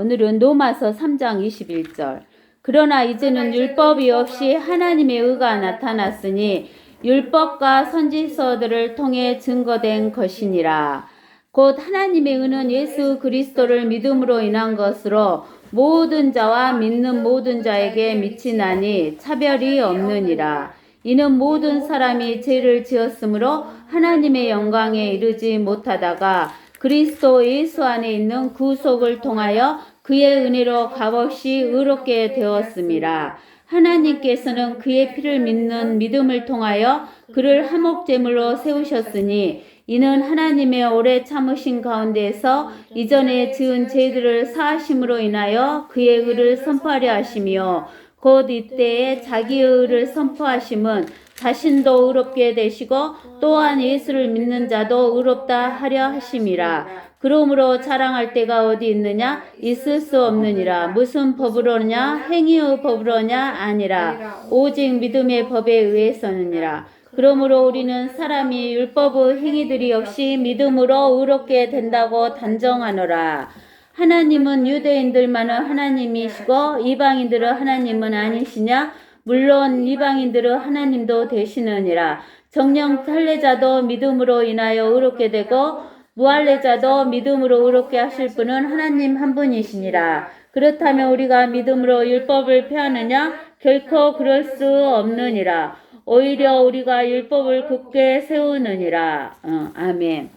오늘은 로마서 3장 21절. 그러나 이제는 율법이 없이 하나님의 의가 나타났으니 율법과 선지서들을 통해 증거된 것이니라. 곧 하나님의 의는 예수 그리스도를 믿음으로 인한 것으로 모든 자와 믿는 모든 자에게 미치나니 차별이 없느니라. 이는 모든 사람이 죄를 지었으므로 하나님의 영광에 이르지 못하다가 그리스도 예수 안에 있는 구속을 통하여 그의 은혜로 값없이 의롭게 되었음이라. 하나님께서는 그의 피를 믿는 믿음을 통하여 그를 화목제물로 세우셨으니 이는 하나님의 오래 참으신 가운데에서 이전에 지은 죄들을 사하심으로 인하여 그의 의를 선포하려 하시며 곧 이때에 자기의 의를 선포하심은 자신도 의롭게 되시고 또한 예수를 믿는 자도 의롭다 하려 하심이라. 그러므로 자랑할 때가 어디 있느냐? 있을 수 없느니라. 무슨 법으로냐? 행위의 법으로냐? 아니라 오직 믿음의 법에 의해서느니라. 그러므로 우리는 사람이 율법의 행위들이 없이 믿음으로 의롭게 된다고 단정하노라. 하나님은 유대인들만은 하나님이시고 이방인들은 하나님은 아니시냐? 물론 이방인들은 하나님도 되시느니라. 정령 할례자도 믿음으로 인하여 의롭게 되고 무할례자도 믿음으로 의롭게 하실 분은 하나님 한 분이시니라. 그렇다면 우리가 믿음으로 율법을 폐하느냐? 결코 그럴 수 없느니라. 오히려 우리가 율법을 굳게 세우느니라. 아멘.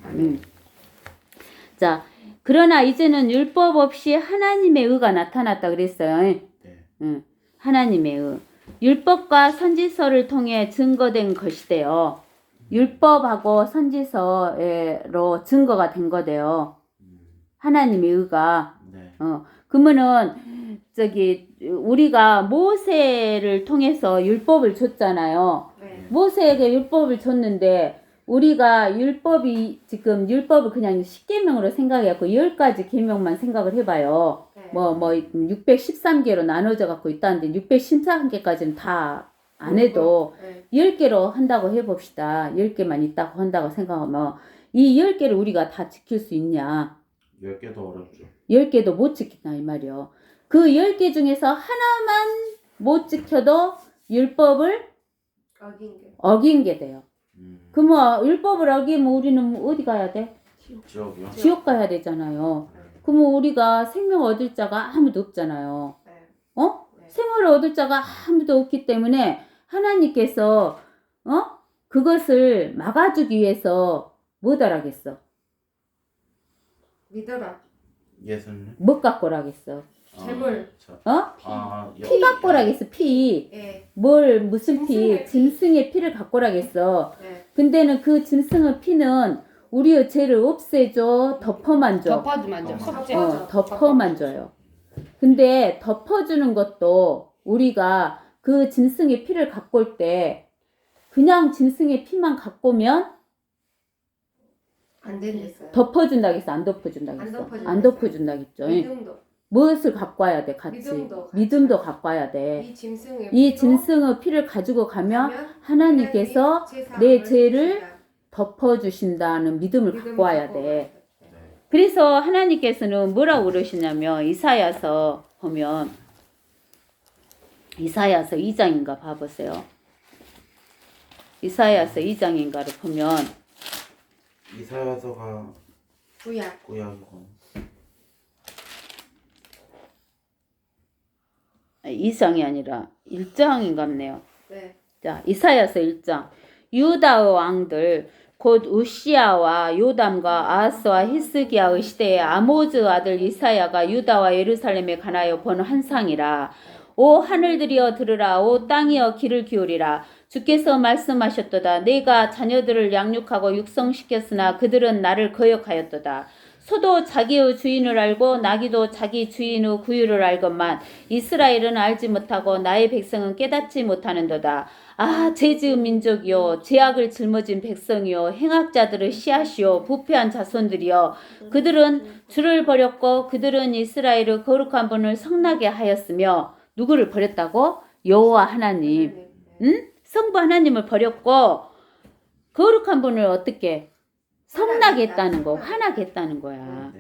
자, 그러나 이제는 율법 없이 하나님의 의가 나타났다 그랬어요. 하나님의 의. 율법과 선지서를 통해 증거된 것이대요. 율법하고 선지서로 증거가 된 거대요. 하나님의 의가. 그러면은 우리가 모세를 통해서 율법을 줬잖아요. 모세에게 율법을 줬는데 우리가 율법을 그냥 10계명으로 생각해갖고 10가지 계명만 생각을 해봐요. 613개로 나눠져 갖고 있다는데 613개까지는 다 안 해도 10개로 한다고 해봅시다. 10개만 있다고 한다고 생각하면 이 10개를 우리가 다 지킬 수 있냐? 10개도 어렵죠. 10개도 못 지킨다 이 말이요. 그 10개 중에서 하나만 못 지켜도 율법을 어긴 게 돼요. 그러면 율법을 어기면 우리는 어디 가야 돼? 지옥이요? 지옥 가야 되잖아요. 그러면 우리가 생명 얻을 자가 아무도 없잖아요. 생명을 얻을 자가 아무도 없기 때문에 하나님께서 그것을 막아주기 위해서 뭐더라겠어? 믿어라. 예수님. 뭐 갖고라겠어? 재물. 피 갖고라겠어. 피. 무슨 피? 짐승의 피를 갖고라겠어. 근데는 그 짐승의 피는 우리의 죄를 없애줘, 덮어만 줘. 덮어만 줘요. 근데 덮어주는 것도 우리가 그 짐승의 피를 갖고 올 때 그냥 짐승의 피만 갖고 오면 안 되겠어요. 덮어준다겠어? 안 덮어준다겠어? 안 덮어준다겠죠. 믿음도. 무엇을 갖고 와야 돼? 같이. 믿음도 갖고 와야 돼. 이 짐승의 피를 가지고 가면 하나님께서 내 죄를 덮어주신다는 믿음을 갖고 와야 돼. 그래서 하나님께서는 뭐라고 그러시냐면 이사야서 보면 이사야서 2장인가 봐보세요. 이사야서 2장인가를 보면 이사야서가 구약이고 2장이 아니라 1장인갑네요. 자, 이사야서 1장. 유다의 왕들 곧 우시야와 요담과 아하스와 히스기야의 시대에 아모즈 아들 이사야가 유다와 예루살렘에 관하여 본 환상이라. 오 하늘들이여 들으라. 오 땅이여 귀를 기울이라. 주께서 말씀하셨도다. 내가 자녀들을 양육하고 육성시켰으나 그들은 나를 거역하였도다. 소도 자기의 주인을 알고 나귀도 자기 주인의 구유를 알건만 이스라엘은 알지 못하고 나의 백성은 깨닫지 못하는도다. 아, 죄지은 민족이요, 죄악을 짊어진 백성이요, 행악자들의 씨앗이요, 부패한 자손들이요. 그들은 주를 버렸고 그들은 이스라엘의 거룩한 분을 성나게 하였으며. 누구를 버렸다고? 여호와 하나님. 성부 하나님을 버렸고 거룩한 분을 어떻게? 성나게 했다는 거, 화나게 했다는 거야.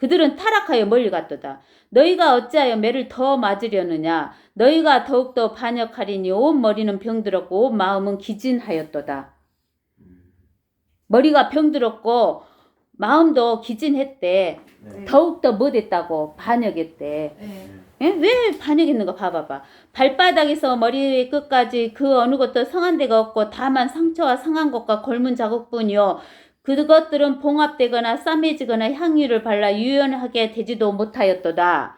그들은 타락하여 멀리 갔도다. 너희가 어찌하여 매를 더 맞으려느냐? 너희가 더욱더 반역하리니 온 머리는 병들었고 온 마음은 기진하였도다. 머리가 병들었고 마음도 기진했대. 네. 더욱더 못했다고 반역했대. 네. 예? 왜 반역했는가 봐봐봐. 발바닥에서 머리 끝까지 그 어느 것도 성한 데가 없고 다만 상처와 상한 것과 골문 자국뿐이요. 그것들은 봉합되거나 싸매지거나 향유를 발라 유연하게 되지도 못하였도다.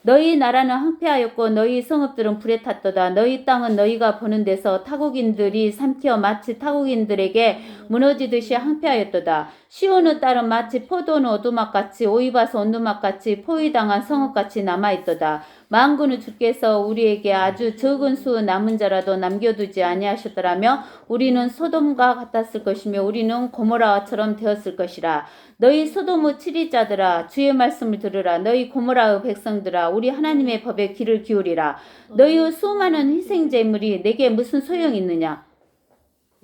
너희 나라는 황폐하였고 너희 성읍들은 불에 탔도다. 너희 땅은 너희가 보는 데서 타국인들이 삼키어 마치 타국인들에게 무너지듯이 황폐하였도다. 시온의 딸은 마치 포도는 오두막같이 오이바스 온두막같이 포위당한 성읍같이 남아있도다. 만군의 주께서 우리에게 아주 적은 수 남은 자라도 남겨두지 아니하셨더라며 우리는 소돔과 같았을 것이며 우리는 고모라처럼 되었을 것이라. 너희 소돔의 치리자들아 주의 말씀을 들으라. 너희 고모라의 백성들아 우리 하나님의 법에 귀를 기울이라. 너희의 수많은 희생제물이 내게 무슨 소용이 있느냐.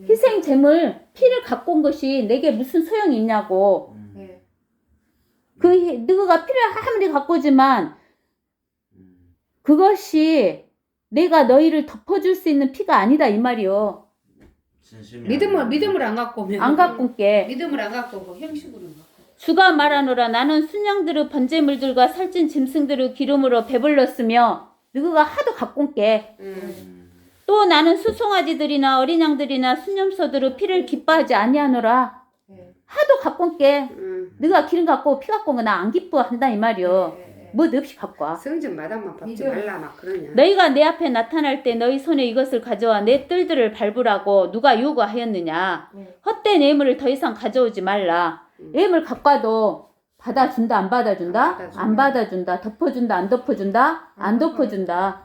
희생제물 피를 갖고 온 것이 내게 무슨 소용이 있냐고. 네. 너가 피를 아무리 갖고 오지만 그것이 내가 너희를 덮어줄 수 있는 피가 아니다 이 말이요. 진심이 믿음을 안 갖고 오면 안 갖고 온게. 믿음을 안 갖고 오고 형식으로 갖고. 주가 말하노라. 나는 순양들의 번제물들과 살찐 짐승들의 기름으로 배불렀으며 너희가 하도 갖고 온게. 또 나는 수송아지들이나 어린 양들이나 순념소들의 피를 기뻐하지 아니하노라. 네. 하도 갖고 온게. 너희가 기름 갖고 피 갖고 온 거 나 안 기뻐한다 이 말이요. 뭐 없이 갖고 와. 성전 마당만 밟지 믿음. 말라 막 그러냐. 너희가 내 앞에 나타날 때 너희 손에 이것을 가져와 내 뜰들을 밟으라고 누가 요구하였느냐. 네. 헛된 예물을 더 이상 가져오지 말라. 예물 갖고 와도 받아준다 안 받아준다? 안 받아준다. 안 받아준다. 덮어준다 안 덮어준다? 안 덮어준다.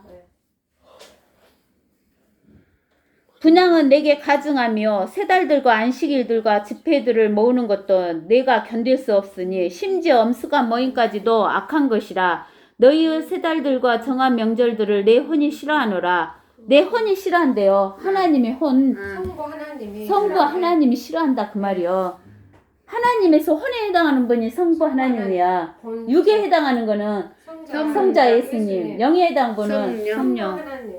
분양은 내게 가증하며 세 달들과 안식일들과 집회들을 모으는 것도 내가 견딜 수 없으니 심지어 엄숙한 모임까지도 악한 것이라. 너희의 세 달들과 정한 명절들을 내 혼이 싫어하노라. 내 혼이 싫어한대요. 하나님의 혼. 성부 하나님이 성부 하나님이 싫어한다 그 말이요. 하나님에서 혼에 해당하는 분이 성부 하나님이야. 본- 육에 해당하는 거는 성자 예수님, 영에 해당하는 분은 성령. 성령. 하나님.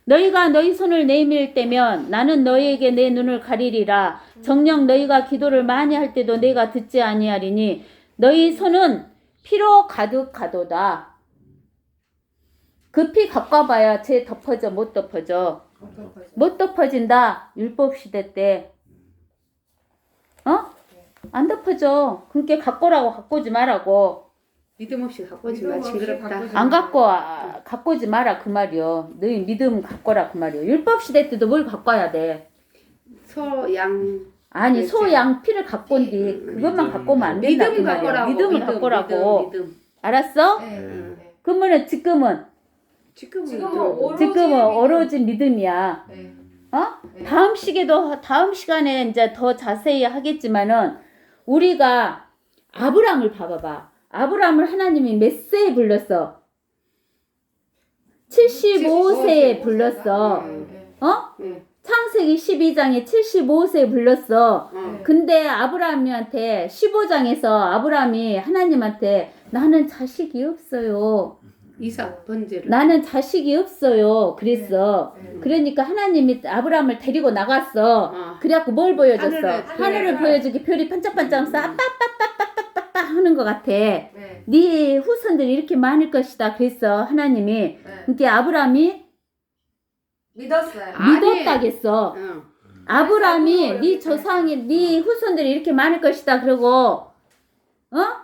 너희가 너희 손을 내밀 때면 나는 너희에게 내 눈을 가리리라. 정녕 너희가 기도를 많이 할 때도 내가 듣지 아니하리니 너희 손은 피로 가득하도다. 그 피 갖고 와봐야 쟤 덮어져 못 덮어져. 못 덮어진다. 율법 시대 때. 안 덮어져. 그러니까 갖고 오라고 갖고 오지 말라고. 믿음 없이 갖고 오지 믿음 마. 없이 징그럽다. 갖고 오지 안 갖고 오지 마라 그 말이요. 너희 믿음 갖고 오라 그 말이요. 율법 시대 때도 뭘 갖고 와야 돼. 소, 양. 아니 그렇지. 소, 양, 피를 갖고 온디 그것만 믿음. 갖고 오면 안 된다 그 믿음 말이야. 갖고라고. 믿음을 갖고 오라고. 믿음. 알았어? 네. 네. 그러면은 지금은 지금은 오로지 믿음이야. 네. 어? 다음 시간에 이제 더 자세히 하겠지만은 우리가 아브람을 봐봐봐. 아브람을 하나님이 몇 세에 불렀어? 75세에 불렀어. 네. 어? 네. 창세기 12장에 75세에 불렀어. 어. 근데 아브라함한테 15장에서 아브라함이 하나님한테 나는 자식이 없어요. 이삭 번제를. 나는 자식이 없어요. 그랬어. 네. 그러니까 하나님이 아브라함을 데리고 나갔어. 어. 그래갖고 뭘 보여줬어? 하늘을 하늘을 보여주기 별이 반짝반짝 빠빠빠빠빠빠빠 하는 것 같아. 네. 네 후손들이 이렇게 많을 것이다. 그랬어 하나님이. 네. 그러니까 아브라함이 믿었어요. 아니. 믿었다겠어. 어. 아브라함이 네 조상이 네 후손들이 이렇게 많을 것이다. 그러고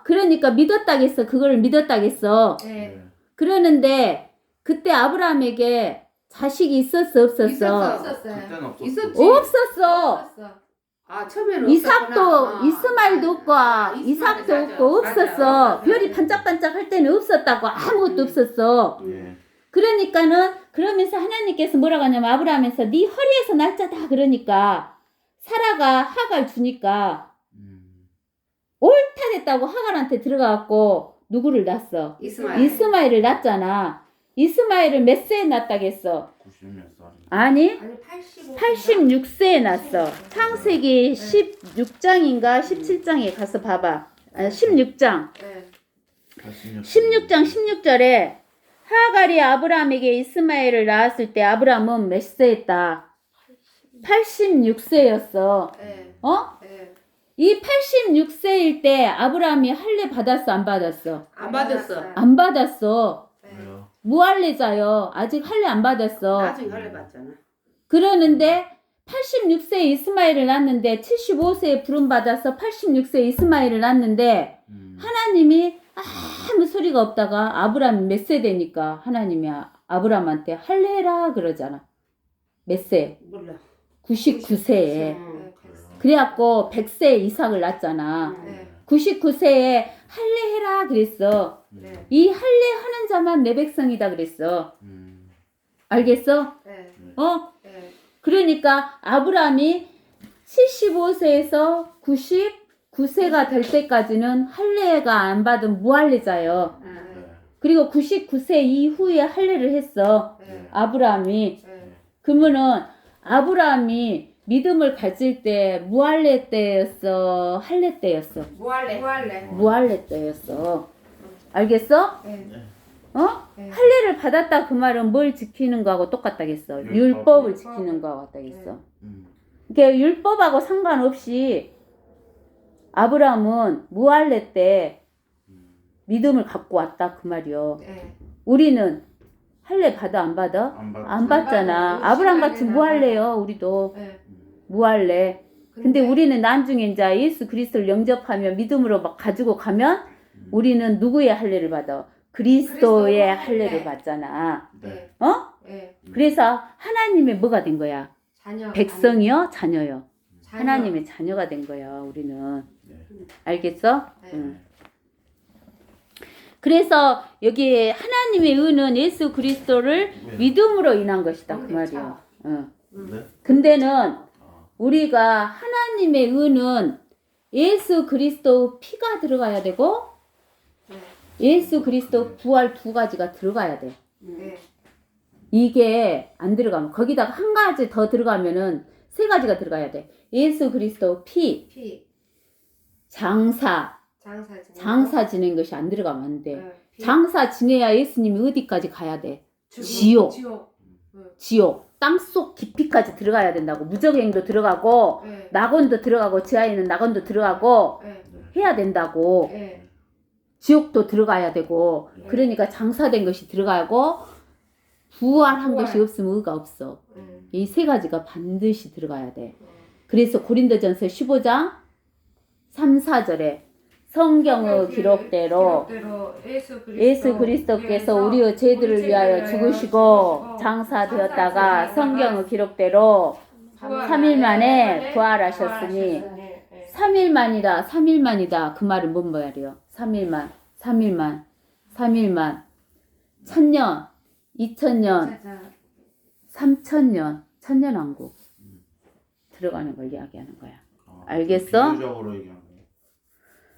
그러니까 믿었다겠어. 그걸 믿었다겠어. 네. 그러는데 그때 아브라함에게 자식이 있었어 없었어? 있었어요. 그때는 없었어. 있었지. 없었어. 없었어. 아 처음에는 이삭도 없었구나. 이스마엘도 없고 이삭도 없고 없었어. 별이 반짝반짝 할 때는 없었다고. 아무것도 없었어. 예. 그러니까는 그러면서 하나님께서 뭐라고 하냐면 아브라함에서 네 허리에서 날짜다 그러니까 사라가 하갈 주니까 옳다 됐다고 하갈한테 들어가갖고 누구를 낳았어? 이스마엘. 이스마엘을 낳았잖아. 이스마엘을 몇 세에 낳았다겠어? 90몇 살이. 아니 아니 85. 86세에 낳았어. 창세기 16장인가 17장에 가서 봐봐. 16장. 네. 16장 16절에 하갈이 아브라함에게 이스마엘을 낳았을 때 아브라함은 몇 세였다? 86세였어. 네. 어? 네. 이 86세일 때 아브라함이 할례 받았어, 안 받았어? 안 받았어. 안 받았어. 네. 왜요? 무할례자요. 아직 할례 안 받았어. 나중에 할래 받잖아. 그러는데 86세에 이스마엘을 낳았는데 75세에 부름받아서 86세에 이스마엘을 낳았는데 하나님이 아무 소리가 없다가 아브라함이 몇 세 되니까 하나님이 아브라함한테 할례라 그러잖아. 몇 세? 몰라. 99세에. 응. 그래갖고 100세에 이삭을 낳았잖아. 네. 99세에 할례해라 그랬어. 네. 이 할례하는 자만 내 백성이다 그랬어. 알겠어? 네. 어? 네. 그러니까 아브라함이 75세에서 99세가 될 때까지는 할례가 안 받은 무할례자요. 응. 그리고 99세 이후에 할례를 했어. 네. 아브라함이. 네. 그러면은 아브라함이 믿음을 가질 때 무할례 때였어? 할례 때였어? 무할래. 무할래. 무할례 때였어. 알겠어? 네. 어? 네. 할례를 받았다 그 말은 뭘 지키는 거하고 똑같다겠어. 율법. 율법을 지키는 거하고 같다겠어. 네. 그러니까 율법하고 상관없이 아브라함은 무할례 때 믿음을 갖고 왔다 그 말이요. 네. 우리는 할례 받아 안 받아? 안 받잖아. 받아요. 아브라함 같이 시간이나 무할례요. 우리도 네. 무할례. 근데 우리는 나중에 이제 예수 그리스도를 영접하며 믿음으로 막 가지고 가면 우리는 누구의 할례를 받아? 그리스도의 그리스도의 할례를 할례. 받잖아. 네. 어? 네. 그래서 하나님의 뭐가 된 거야? 자녀. 백성이요? 자녀요. 자녀. 하나님의 자녀가 된 거야. 우리는. 네. 알겠어? 네. 응. 그래서 여기 하나님의 의는 예수 그리스도를 믿음으로 인한 것이다 그 말이야. 응. 네? 근데는 우리가 하나님의 의는 예수 그리스도 피가 들어가야 되고 네. 예수 그리스도 부활 두 가지가 들어가야 돼. 네. 이게 안 들어가면 거기다가 한 가지 더 들어가면은 세 가지가 들어가야 돼. 예수 그리스도 피, 피. 장사 지낸 것이 안 들어가면 안 돼. 네. 피. 장사 지내야 예수님이 어디까지 가야 돼? 지옥. 지옥. 땅속 깊이까지 들어가야 된다고. 무적행도 들어가고 네. 낙원도 들어가고 지하에는 낙원도 들어가고 네. 해야 된다고. 네. 지옥도 들어가야 되고. 그러니까 장사된 것이 들어가고 부활한 부활. 것이 없으면 의가 없어. 네. 이 세 가지가 반드시 들어가야 돼. 그래서 고린도전서 15장 3, 4절에 성경의 기록대로 예수 그리스도께서 우리의 죄들을 위하여 죽으시고 장사되었다가 성경의 기록대로 3일 만에 부활하셨으니 3일만이다 3일만이다 그 말은 뭔 말이에요? 3일만 1000년 2000년 3000년 천년왕국 들어가는 걸 이야기하는 거야. 알겠어? 비유적으로 얘기하는 거예요.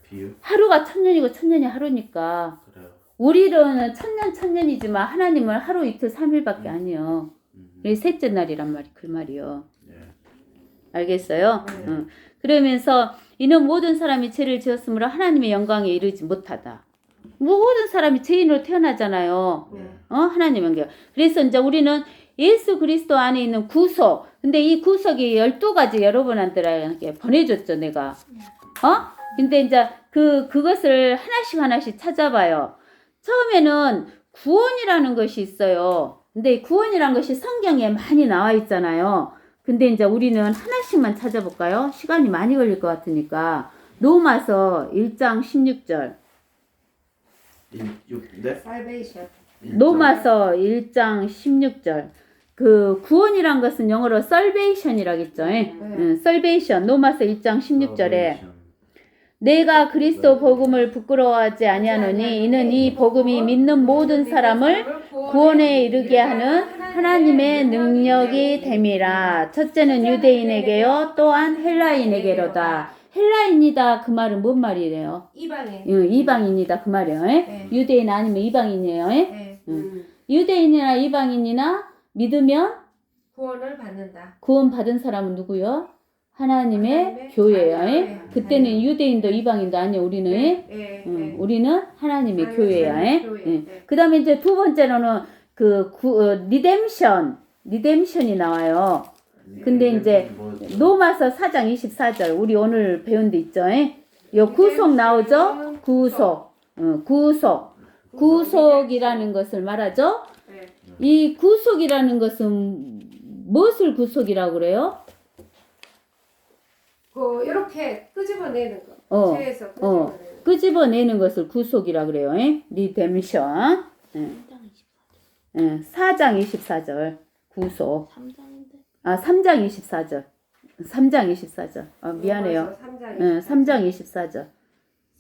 비유? 하루가 1000년이고 1000년이 하루니까 그래요. 우리로는 1000년이지만 하나님은 하루 이틀 3일밖에 아니요. 이 셋째 날이란 말이 그 말이요. 네. 알겠어요? 응. 그러면서 이는 모든 사람이 죄를 지었으므로 하나님의 영광에 이르지 못하다. 모든 사람이 죄인으로 태어나잖아요. 하나님의 영광. 그래서 이제 우리는 예수 그리스도 안에 있는 구속. 근데 이 구속이 12가지 여러분한테 보내줬죠, 내가. 근데 이제 그것을 하나씩 찾아봐요. 처음에는 구원이라는 것이 있어요. 근데 구원이라는 것이 성경에 많이 나와 있잖아요. 근데 이제 우리는 하나씩만 찾아볼까요? 시간이 많이 걸릴 것 같으니까. 로마서 1장 16절. 네? 살베이션. 로마서 1장 16절. 그 구원이란 것은 영어로 salvation이라겠죠. salvation. 로마서 1장 16절에 내가 그리스도 복음을 부끄러워하지 아니하노니 이는 이 복음이 믿는 모든 사람을 구원에 이르게 하는 하나님의 능력이 됨이라. 첫째는 유대인에게요 또한 헬라인에게로다. 헬라인이다 그 말은 뭔 말이래요? 이방인. 이방인이다 그 말이에요. 네. 유대인 아니면 이방인이에요. 네. 유대인이나 이방인이나 믿으면 구원을 받는다. 구원 받은 사람은 누구요? 하나님의 교회예요. 예? 그때는 유대인도 이방인도 아니에요. 우리는 우리는 하나님의 교회야. 그 다음에 이제 두 번째로는 리뎀션이 나와요. 근데 이제 로마서 4장 24절 우리 오늘 배운 데 있죠. 요 구속 나오죠? 구속이라는 것을 말하죠. 이 구속이라는 것은 무엇을 구속이라고 그래요? 이렇게 끄집어내는 거. 죄에서 끄집어내는 거. 끄집어내는 것을 구속이라고 그래요. 리뎀션. 4장 24절 구속. 3장 24절. 3장 24절. 미안해요. 3장 24절.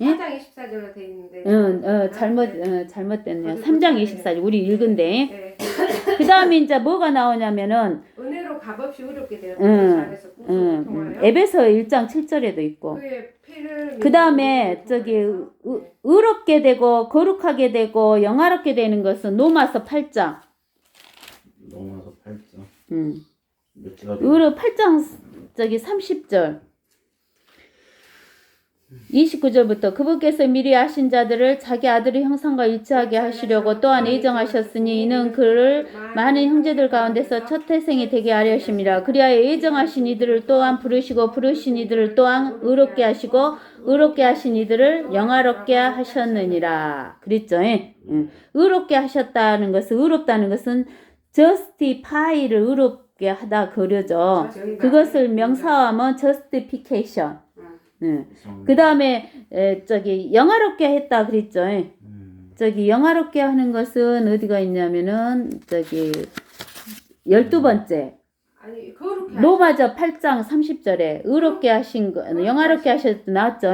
4장 24절로 돼 있는데. 잘못됐네요. 3장 24절 우리 읽은데. 그 다음에 이제 뭐가 나오냐면은 은혜로 값없이 의롭게 되었다. 잘해서 구속을 통하여. 에베소 1장 7절에도 있고. 그의 피를 그 다음에 의롭게 되고 거룩하게 되고 영화롭게 되는 것은 로마서 8장. 로마서 8장. 몇 절이요? 의로 8장 30절. 29절부터 그분께서 미리 아신 자들을 자기 아들의 형상과 일치하게 하시려고 또한 예정하셨으니 이는 그를 많은 형제들 가운데서 첫 태생이 되게 하려 하심이라. 그리하여 예정하신 이들을 또한 부르시고 부르신 이들을 또한 의롭게 하시고 의롭게 하신 이들을 영화롭게 하셨느니라. 그랬죠. 의롭게 하셨다는 것은 의롭다는 것은 justify를 의롭게 하다 그러죠. 그것을 명사화하면 justification. 그 다음에 영화롭게 했다 그랬죠. 영화롭게 하는 것은 어디가 있냐면은 12번째 아니 거룩해. 로마서 8장 30절에 의롭게 하신 거 영화롭게 하셨다 나왔죠.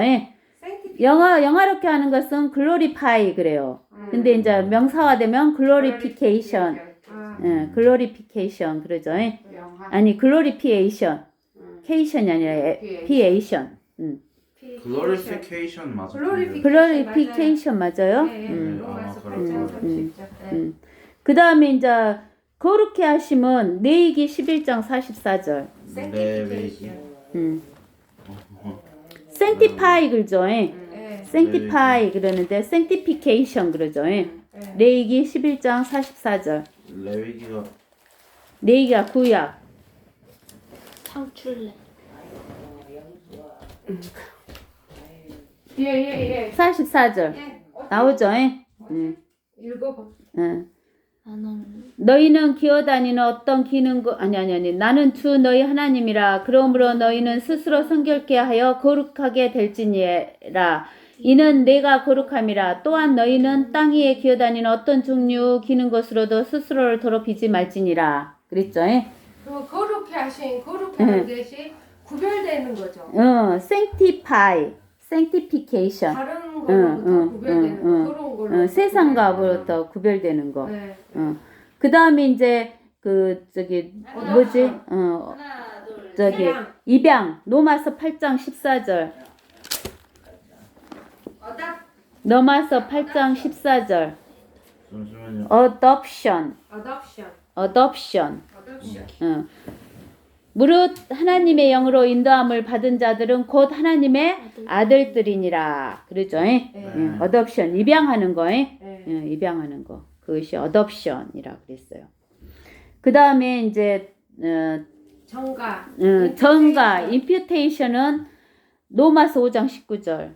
영화롭게 하는 것은 glorify 그래요. 근데 이제 명사화되면 glorification. glorification 그러죠. 아니 glorification. cation이 아니라 piation. 글로리피케이션 맞아. 글로리피케이션 맞아요? 로마서 8장 30절. 그 다음에 이제 거룩해 하심은 레위기 11장 44절. 레위기. sanctify 그러죠. sanctify 그러는데 sanctification 그러죠. 레위기 11장 44절. 레위기가 구약. 창출래. 44절 나오죠. 읽어봐. 너희는 기어다니는 어떤 기는 아니 나는 주 너희 하나님이라. 그러므로 너희는 스스로 성결케 하여 거룩하게 될지니라. 이는 내가 거룩함이라. 또한 너희는 땅 위에 기어다니는 어떤 종류 기는 것으로도 스스로를 더럽히지 말지니라. 그랬죠. 그 거룩해 하신 거룩한 것이 구별되는 거죠. sanctification. 다른 걸로부터 구별되는 거. 그런 걸로. 세상과부터 구별되는 거. 그 다음에 이제 입양 로마서 8장 14절. 로마서 8장 14절. 잠시만요. adoption. 무릇 하나님의 영으로 인도함을 받은 자들은 곧 하나님의 아들들이니라. 그러죠. adoption 입양하는 거. 입양하는 거. 그것이 adoption이라 그랬어요. 그 다음에 이제 정가 imputation은 로마서 5장 19절.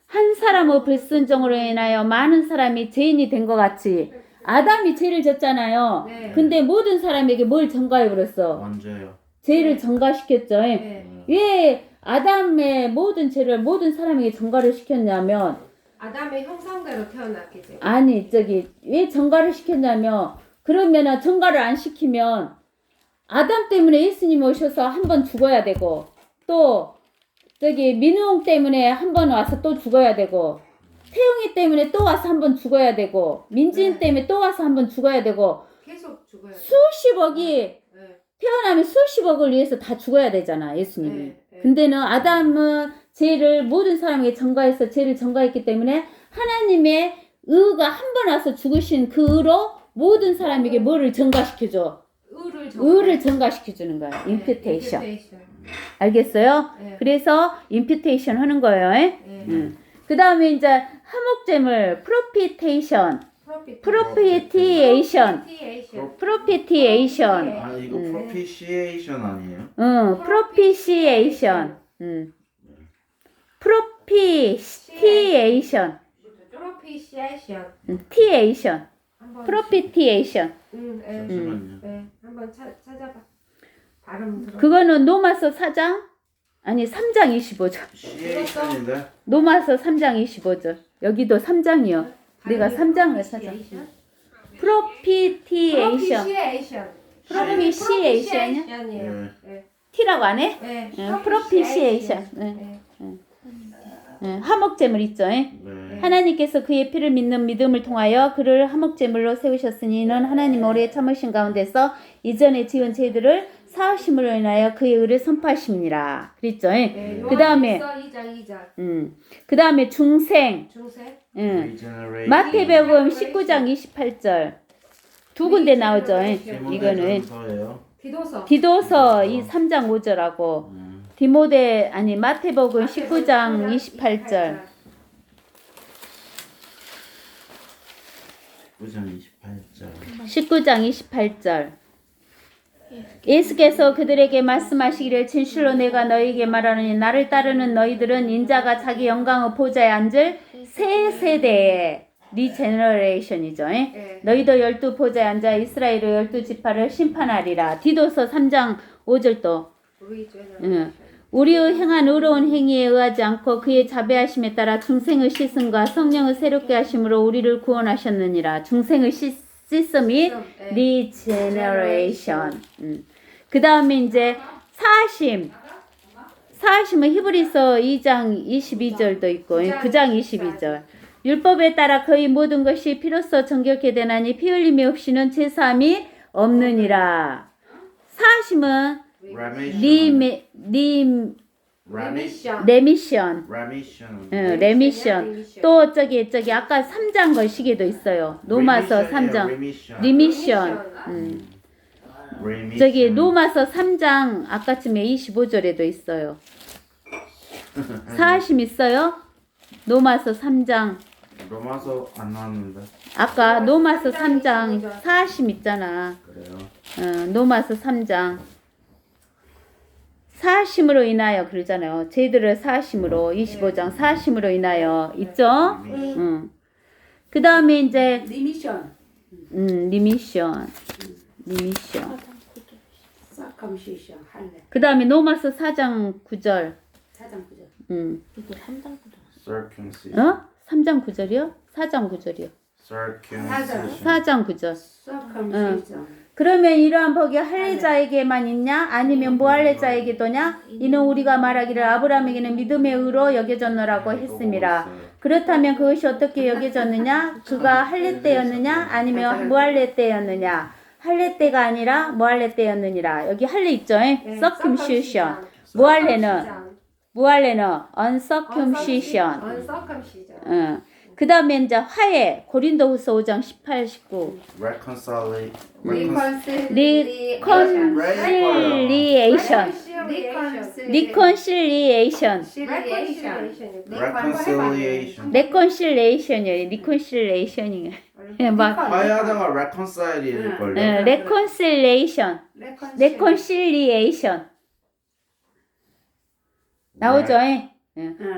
한 사람의 불순종으로 인하여 많은 사람이 죄인이 된 것 같이 아담이 죄를 졌잖아요. 근데 모든 사람에게 뭘 전가해 버렸어? 언제요? 죄를 전가시켰죠. 왜 아담의 모든 죄를 모든 사람에게 전가를 시켰냐면 아담의 형상대로 태어났기 때문에. 아니 왜 전가를 시켰냐면 그러면은 전가를 안 시키면 아담 때문에 예수님 오셔서 한 번 죽어야 되고 또 민우홍 때문에 한 번 와서 또 죽어야 되고 태용이 때문에 또 와서 한 번 죽어야 되고 민진 때문에 또 와서 한 번 죽어야 되고 계속 죽어야 돼. 수십억이 태어나면 수십억을 위해서 다 죽어야 되잖아 예수님이. 근데는 아담은 죄를 모든 사람에게 전가해서 죄를 전가했기 때문에 하나님의 의가 한 번 와서 죽으신 그 의로 모든 사람에게 뭐를 전가시켜줘? 의를 증가시켜 주는 거야. 임퓨테이션. 알겠어요? 네. 그래서 임퓨테이션 하는 거예요. 네. 그 다음에 이제 화목제물 프로피테이션, 프로피티에이션, 프로피티에이션, 아 이거 propitiation 아니에요? 프로피시에이션, 프로피티에이션, 티에이션, 프로피티에이션. 잠시만요. 네, 한번 찾아봐. 발음 들어. 그거는 노마서 4장 아니 3장 25절. 시에이션인데? 노마서 3장 25절. 여기도 3장이요. 내가 3장을 찾아. 프로피티에이션. 프로피시에이션이야? T라고 안 해? 네. 프로피시에이션. 화목제물 있죠. 네. 하나님께서 그의 피를 믿는 믿음을 통하여 그를 화목제물로 세우셨으니 이는 하나님 오래 참으신 가운데서 이전에 지은 죄들을 사하심으로 인하여 그의 의를 선포하심이라. 그랬죠. 그 다음에 그 다음에 중생. Regeneration. 마태복음 19장 28절 두 군데 나오죠. 이거는 디모데전서예요. 디도서 이 3장 5절하고 디모데 아니 마태복음 19장 28절 19장 28절 예수께서 그들에게 말씀하시기를 진실로 내가 너희에게 말하노니 나를 따르는 너희들은 인자가 자기 영광의 보좌에 앉을 새 세대의 리제너레이션이죠. 너희도 12 보좌에 앉아 이스라엘의 12지파를 심판하리라. 디도서 3장 5절도 우리의 행한 의로운 행위에 의하지 않고 그의 자비하심에 따라 중생의 씻음과 성령의 새롭게 하심으로 우리를 구원하셨느니라. 중생의 씻음이 리제너레이션. 그 다음에 이제 사심은 히브리서 2장 22절도 있고 9장 22절 율법에 따라 거의 모든 것이 피로써 정결케 되나니 피 흘림이 없이는 제사함이 없느니라. 사심은 레미션. 또 저기 아까 3장 걸시계도 있어요. 노마서 3장 리미션. 저기 노마서 3장 아까쯤에 25절에도 있어요. 사심 있어요? 노마서 3장. 로마서 안 나왔는데. 아까 노마서 3장 사심 있잖아. 그래요. 노마서 3장. 사심으로 인하여 그러잖아요. 죄들을 사심으로 25장 사심으로 인하여 있죠? 그 다음에 이제 리미션. 그 다음에 노마서 4장 9절. 3장 9절이요? 4장 9절이요? 4장 9절. 그러면 이러한 복이 할례자에게만 있냐? 아니면 무할례자에게도냐? 이는 우리가 말하기를 아브라함에게는 믿음의 의로 여겨졌노라고 했음이라. 그렇다면 그것이 어떻게 여겨졌느냐? 그가 할례 때였느냐? 아니면 무할례 때였느냐? 할례 때가 아니라 무할례 때였느니라. 여기 할례 있죠? circumcision. 무할례는 uncircumcision. 그 다음에 이제 화해 고린도후서 5장 18, 19 reconciliation이에요. 막 화해하다가 reconcile일걸요. reconciliation 나오죠?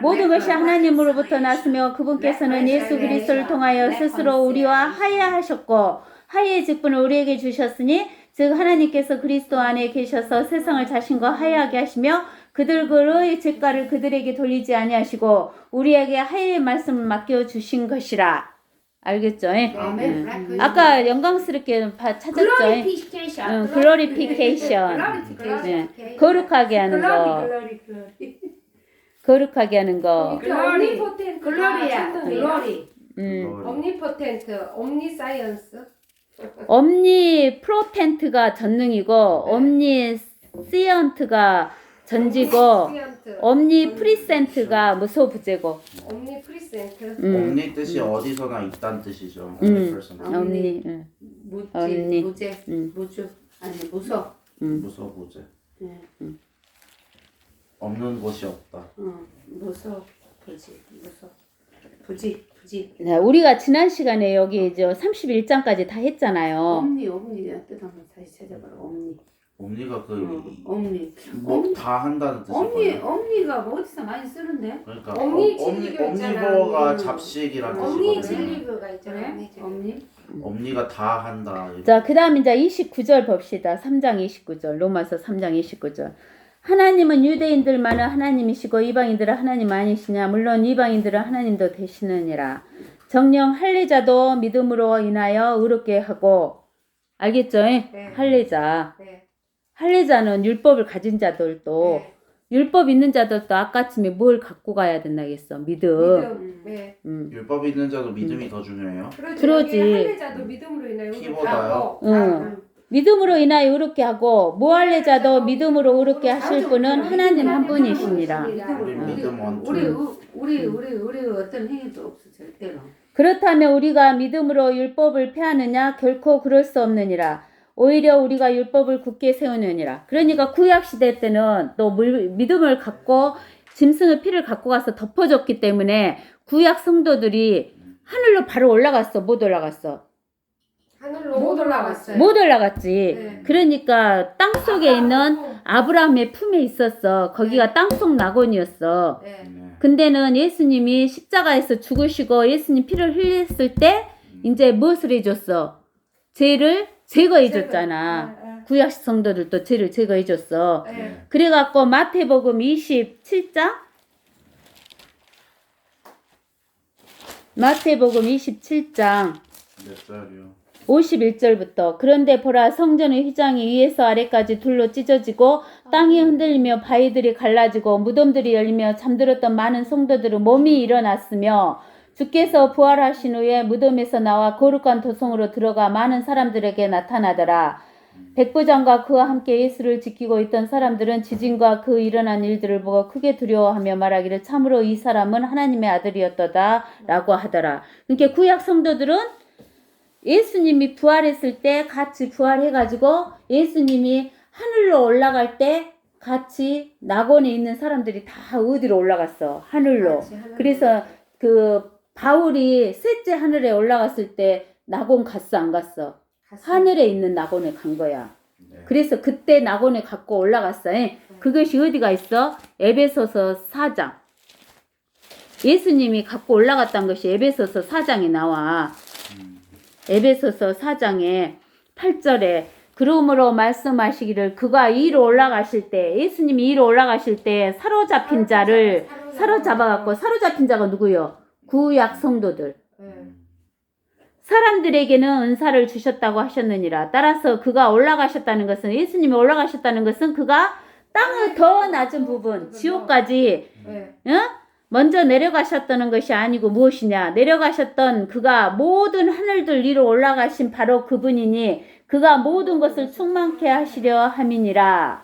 모든 것이 하나님으로부터 났으며 그분께서는 예수 그리스도를 통하여 스스로 우리와 화해하셨고 화해의 직분을 우리에게 주셨으니 즉 하나님께서 그리스도 안에 계셔서 세상을 자신과 화해하게 하시며 그들의 죄가를 그들에게 돌리지 아니하시고 우리에게 화해의 말씀을 맡겨 주신 것이라. 알겠죠? 아까 영광스럽게 찾았죠? glorification. 거룩하게 하는 거. 거룩하게 하는 거. omnipoten트가 전능이고 omniscient가 전지고 omnipresent가 무소부재고. omni 뜻이 어디서나 있다는 뜻이죠. omnipresent. omni. 무주. 아니 무서. 무서보제. 네. 없는 곳이 없다. 무서. 부지. 네, 우리가 지난 시간에 여기 이제 31장까지 다 했잖아요. 옴니야 뜻 한번 다시 찾아봐라. 옴니. 옴니가 옴니. 다 한다는 뜻이거든요. 옴니가 뭐 어디서 많이 쓰는데? 그러니까 옴니 진리교 있잖아. 옴니버가 잡식이란 옴니 뜻이거든요. 진리교가 있잖아요. 옴니? 옴니가 다 한다. 자, 그 다음 이제 29절 봅시다. 3장 29절. 로마서 3장 29절. 하나님은 유대인들만은 하나님이시고 이방인들은 하나님 아니시냐? 물론 이방인들은 하나님도 되시느니라. 정령 할례자도 믿음으로 인하여 의롭게 하고, 알겠죠? 네. 할례자. 네. 할례자는 율법을 가진 자들도, 네. 율법 있는 자들도 아까쯤에 뭘 갖고 가야 된다겠어? 믿음. 네. 율법이 있는 자도 믿음이 더 중요해요. 그러지. 할례자도 믿음으로 인하여 피보다요? 믿음으로 인하여 의롭게 하고 무할례자도 믿음으로 의롭게 하실 분은 하나님 한 분이시니라. 우리 믿음 원투. 우리 어떤 행위도 없어 절대로. 그렇다면 우리가 믿음으로 율법을 폐하느냐? 결코 그럴 수 없느니라. 오히려 우리가 율법을 굳게 세우느니라. 그러니까 구약 시대 때는 또 믿음을 갖고 짐승의 피를 갖고 가서 덮어줬기 때문에 구약 성도들이 하늘로 바로 올라갔어? 못 올라갔어? 하늘로 못 올라갔어요. 못 올라갔지. 네. 그러니까 땅 속에 있는 아브라함의 품에 있었어. 거기가 네. 땅속 낙원이었어. 네. 네. 근데는 예수님이 십자가에서 죽으시고 예수님 피를 흘렸을 때 이제 무엇을 해줬어? 죄를 제거해줬잖아. 구약 성도들도 죄를 제거해줬어. 네. 그래갖고 마태복음 27장 마태복음 27장 몇 살이요? 51절부터 그런데 보라 성전의 휘장이 위에서 아래까지 둘로 찢어지고 땅이 흔들리며 바위들이 갈라지고 무덤들이 열리며 잠들었던 많은 성도들의 몸이 일어났으며 주께서 부활하신 후에 무덤에서 나와 거룩한 도성으로 들어가 많은 사람들에게 나타나더라. 백부장과 그와 함께 예수를 지키고 있던 사람들은 지진과 그 일어난 일들을 보고 크게 두려워하며 말하기를 참으로 이 사람은 하나님의 아들이었도다 라고 하더라. 그러니까 구약 성도들은 예수님이 부활했을 때 같이 부활해가지고 예수님이 하늘로 올라갈 때 같이 낙원에 있는 사람들이 다 어디로 올라갔어? 하늘로. 그래서 그 바울이 셋째 하늘에 올라갔을 때 낙원 갔어 안 갔어? 하늘에 있는 낙원에 간 거야. 네. 그래서 그때 낙원에 갖고 올라갔어. 그것이 어디가 있어? 에베소서 4장. 예수님이 갖고 올라갔다는 것이 에베소서 4장에 나와. 에베소서 4장에 8절에 그러므로 말씀하시기를 그가 위로 올라가실 때 예수님이 위로 올라가실 때 사로잡힌 자를 사로잡아갖고 사로잡힌 자가 누구요? 구약 성도들. 사람들에게는 은사를 주셨다고 하셨느니라. 따라서 그가 올라가셨다는 것은 예수님이 올라가셨다는 것은 그가 땅의 더 낮은 부분 지옥까지 먼저 내려가셨다는 것이 아니고 무엇이냐? 내려가셨던 그가 모든 하늘들 위로 올라가신 바로 그분이니 그가 모든 것을 충만케 하시려 함이니라.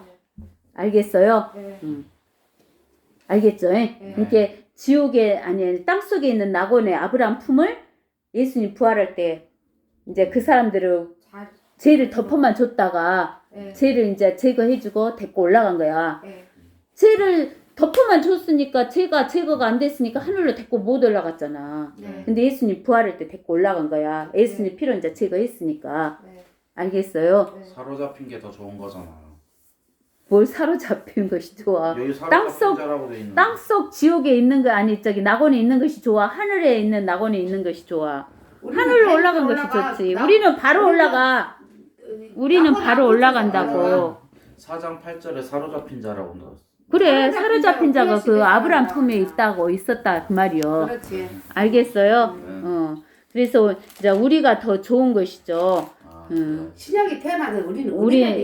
알겠어요? 알겠죠? 이렇게 지옥에 아니 땅속에 있는 낙원의 아브라함 품을 예수님 부활할 때 이제 그 사람들을 죄를 덮어만 줬다가 죄를 이제 제거해주고 데리고 올라간 거야. 죄를 덮어만 줬으니까 죄가 제거가 안 됐으니까 하늘로 데리고 못 올라갔잖아. 근데 예수님 부활할 때 데리고 올라간 거야. 예수님 피로 이제 제거했으니까. 알겠어요? 사로잡힌 게 더 좋은 거잖아요. 뭘 사로잡히는 것이 좋아. 여기 땅속 사로잡힌 자라고 돼 있는. 땅속 지옥에 있는 거 아니 저기 낙원에 있는 것이 좋아. 하늘에 있는 낙원에 있는 것이 좋아. 하늘로 올라간 것이 좋지. 우리는 바로 올라가. 우리는 바로 올라간다고. 4장 8절에 사로잡힌 자라고 나왔어. 그래 사로잡힌 자가 그 아브라함 품에 있었다 그 말이요. 그렇지. 알겠어요? 그래서 이제 우리가 더 좋은 것이죠. 아, 음. 신약이 태어나서 우리는 우리 어디까지